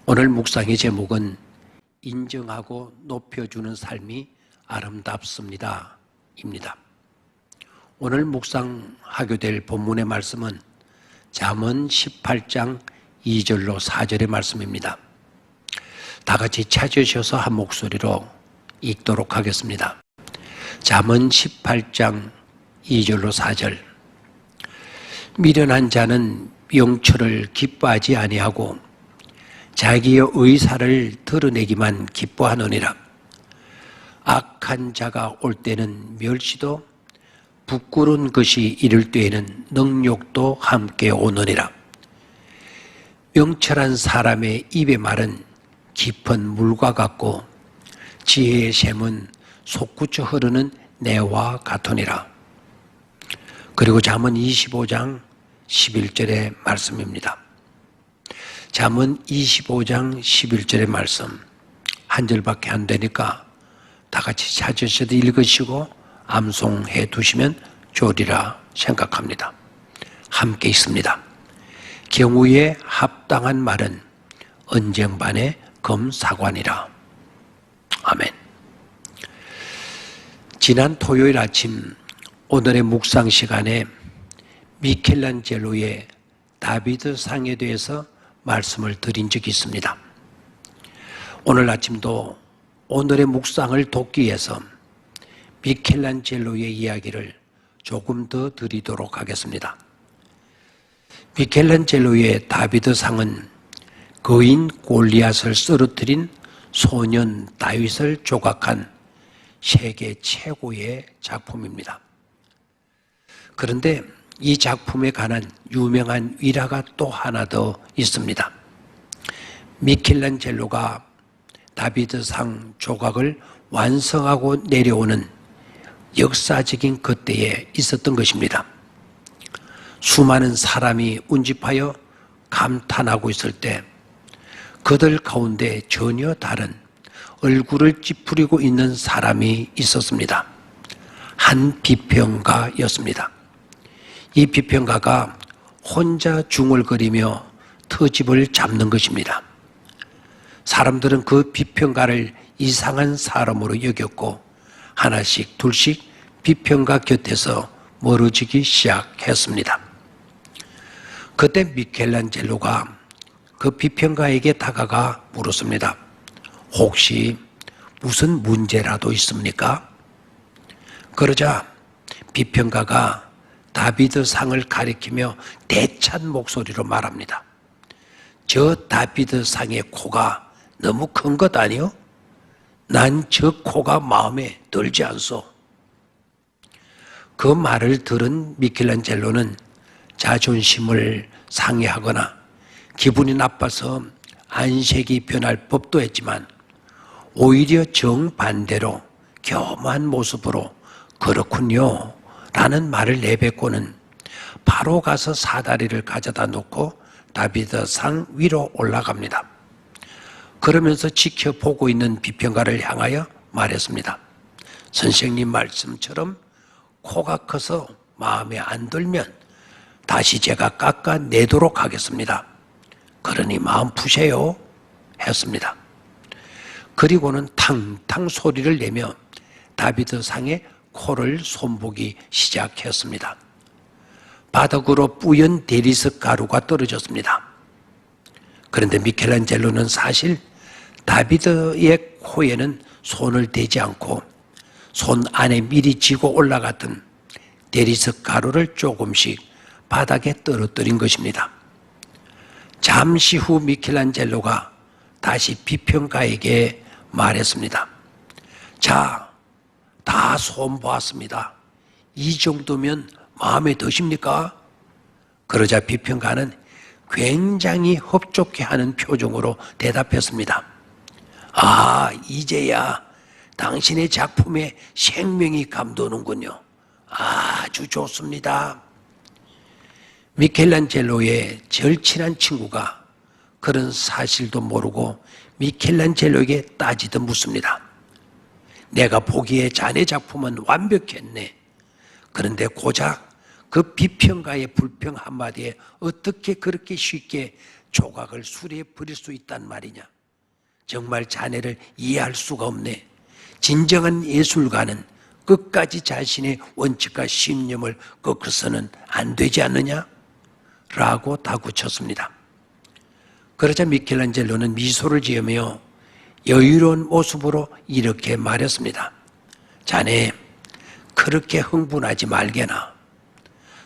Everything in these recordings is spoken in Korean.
오늘 묵상의 제목은 인정하고 높여주는 삶이 아름답습니다 입니다. 오늘 묵상하게 될 본문의 말씀은 잠언 18장 2절로 4절의 말씀입니다. 다 같이 찾으셔서 한 목소리로 읽도록 하겠습니다. 잠언 18장 2절로 4절. 미련한 자는 명철을 기뻐하지 아니하고 자기의 의사를 드러내기만 기뻐하느니라. 악한 자가 올 때는 멸시도, 부끄러운 것이 이를 때에는 능욕도 함께 오느니라. 명철한 사람의 입의 말은 깊은 물과 같고 지혜의 샘은 솟구쳐 흐르는 내와 같으니라. 그리고 잠언 25장 11절의 말씀입니다. 잠언 25장 11절의 말씀 한 절밖에 안 되니까 다 같이 찾으셔도 읽으시고 암송해 두시면 좋으리라 생각합니다. 함께 있습니다. 경우에 합당한 말은 언쟁반의 검사관이라. 아멘. 지난 토요일 아침 오늘의 묵상 시간에 미켈란젤로의 다비드상에 대해서 말씀을 드린 적이 있습니다. 오늘 아침도 오늘의 묵상을 돕기 위해서 미켈란젤로의 이야기를 조금 더 드리도록 하겠습니다. 미켈란젤로의 다비드상은 거인 골리앗을 쓰러뜨린 소년 다윗을 조각한 세계 최고의 작품입니다. 그런데 이 작품에 관한 유명한 일화가 또 하나 더 있습니다. 미켈란젤로가 다비드상 조각을 완성하고 내려오는 역사적인 그때에 있었던 것입니다. 수많은 사람이 운집하여 감탄하고 있을 때 그들 가운데 전혀 다른 얼굴을 찌푸리고 있는 사람이 있었습니다. 한 비평가였습니다. 이 비평가가 혼자 중얼거리며 터집을 잡는 것입니다. 사람들은 그 비평가를 이상한 사람으로 여겼고 하나씩 둘씩 비평가 곁에서 멀어지기 시작했습니다. 그때 미켈란젤로가 그 비평가에게 다가가 물었습니다. 혹시 무슨 문제라도 있습니까? 그러자 비평가가 다비드상을 가리키며 대찬 목소리로 말합니다. 저 다비드상의 코가 너무 큰 것 아니요? 난 저 코가 마음에 들지 않소. 그 말을 들은 미켈란젤로는 자존심을 상해하거나 기분이 나빠서 안색이 변할 법도 했지만 오히려 정반대로 겸한 모습으로 그렇군요 라는 말을 내뱉고는 바로 가서 사다리를 가져다 놓고 다비드상 위로 올라갑니다. 그러면서 지켜보고 있는 비평가를 향하여 말했습니다. 선생님 말씀처럼 코가 커서 마음에 안 들면 다시 제가 깎아내도록 하겠습니다. 그러니 마음 푸세요 했습니다. 그리고는 탕탕 소리를 내며 다비드상의 코를 손보기 시작했습니다. 바닥으로 뿌연 대리석 가루가 떨어졌습니다. 그런데 미켈란젤로는 사실 다비드의 코에는 손을 대지 않고 손 안에 미리 쥐고 올라갔던 대리석 가루를 조금씩 바닥에 떨어뜨린 것입니다. 잠시 후 미켈란젤로가 다시 비평가에게 말했습니다. 자, 다 손보았습니다. 이 정도면 마음에 드십니까? 그러자 비평가는 굉장히 흡족해하는 표정으로 대답했습니다. 아, 이제야 당신의 작품에 생명이 감도는군요. 아주 좋습니다. 미켈란젤로의 절친한 친구가 그런 사실도 모르고 미켈란젤로에게 따지듯 묻습니다. 내가 보기에 자네 작품은 완벽했네. 그런데 고작 그 비평가의 불평 한마디에 어떻게 그렇게 쉽게 조각을 수리해 버릴 수 있단 말이냐. 정말 자네를 이해할 수가 없네. 진정한 예술가는 끝까지 자신의 원칙과 신념을 꺾어서는 안 되지 않느냐? 라고 다구쳤습니다. 그러자 미켈란젤로는 미소를 지으며 여유로운 모습으로 이렇게 말했습니다. 자네, 그렇게 흥분하지 말게나.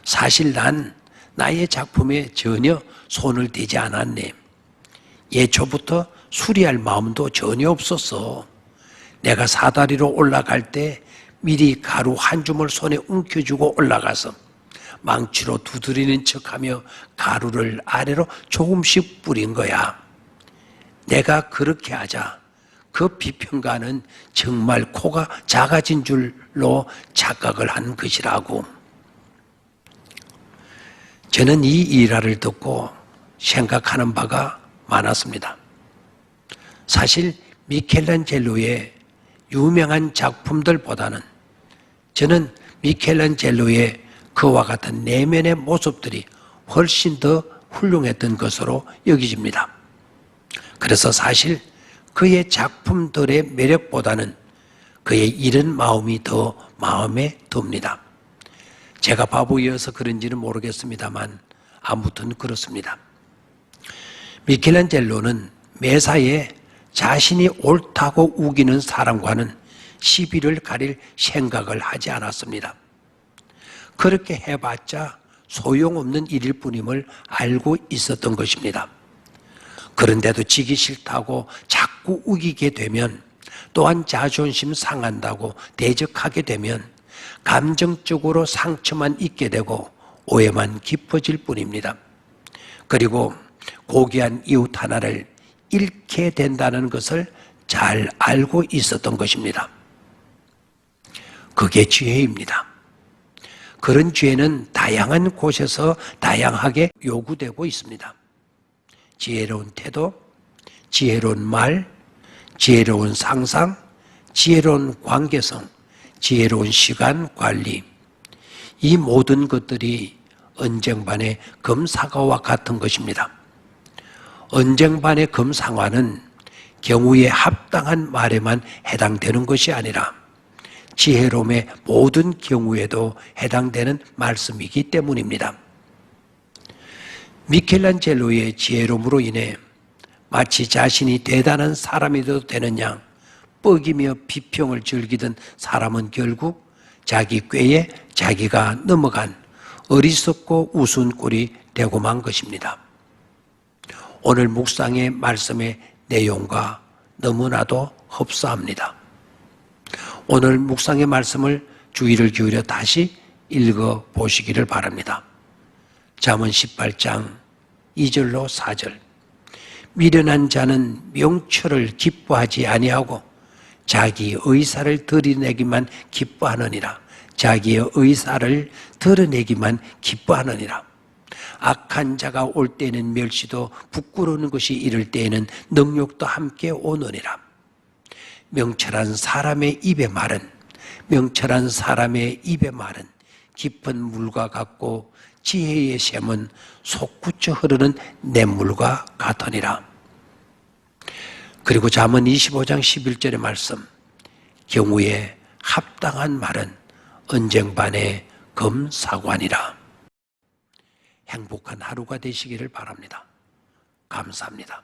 사실 난 나의 작품에 전혀 손을 대지 않았네. 예초부터 수리할 마음도 전혀 없었어. 내가 사다리로 올라갈 때 미리 가루 한 줌을 손에 움켜쥐고 올라가서 망치로 두드리는 척하며 가루를 아래로 조금씩 뿌린 거야. 내가 그렇게 하자 그 비평가는 정말 코가 작아진 줄로 착각을 한 것이라고. 저는 이 일화를 듣고 생각하는 바가 많았습니다. 사실 미켈란젤로의 유명한 작품들보다는 저는 미켈란젤로의 그와 같은 내면의 모습들이 훨씬 더 훌륭했던 것으로 여겨집니다. 그래서 사실 그의 작품들의 매력보다는 그의 이런 마음이 더 마음에 듭니다. 제가 바보여서 그런지는 모르겠습니다만 아무튼 그렇습니다. 미켈란젤로는 매사에 자신이 옳다고 우기는 사람과는 시비를 가릴 생각을 하지 않았습니다. 그렇게 해봤자 소용없는 일일 뿐임을 알고 있었던 것입니다. 그런데도 지기 싫다고 자꾸 우기게 되면, 또한 자존심 상한다고 대적하게 되면 감정적으로 상처만 입게 되고 오해만 깊어질 뿐입니다. 그리고 고귀한 이웃 하나를 잃게 된다는 것을 잘 알고 있었던 것입니다. 그게 죄입니다. 그런 죄는 다양한 곳에서 다양하게 요구되고 있습니다. 지혜로운 태도, 지혜로운 말, 지혜로운 상상, 지혜로운 관계성, 지혜로운 시간 관리, 이 모든 것들이 언쟁반의 검사과와 같은 것입니다. 언쟁반의 검사과는 경우에 합당한 말에만 해당되는 것이 아니라 지혜로움의 모든 경우에도 해당되는 말씀이기 때문입니다. 미켈란젤로의 지혜로움으로 인해 마치 자신이 대단한 사람이 돼도 되는 양 뻐기며 비평을 즐기던 사람은 결국 자기 꾀에 자기가 넘어간 어리석고 우스운 꼴이 되고 만 것입니다. 오늘 묵상의 말씀의 내용과 너무나도 흡사합니다. 오늘 묵상의 말씀을 주의를 기울여 다시 읽어보시기를 바랍니다. 잠언 18장 2절로 4절. 미련한 자는 명철을 기뻐하지 아니하고 자기 의사를 드러내기만 기뻐하느니라. 자기의 의사를 드러내기만 기뻐하느니라. 악한 자가 올 때에는 멸시도, 부끄러운 것이 이를 때에는 능욕도 함께 오느니라. 명철한 사람의 입의 말은 깊은 물과 같고 지혜의 샘은 솟구쳐 흐르는 냇물과 같으니라. 그리고 잠언 25장 11절의 말씀, 경우에 합당한 말은 언쟁반의 검사관이라. 행복한 하루가 되시기를 바랍니다. 감사합니다.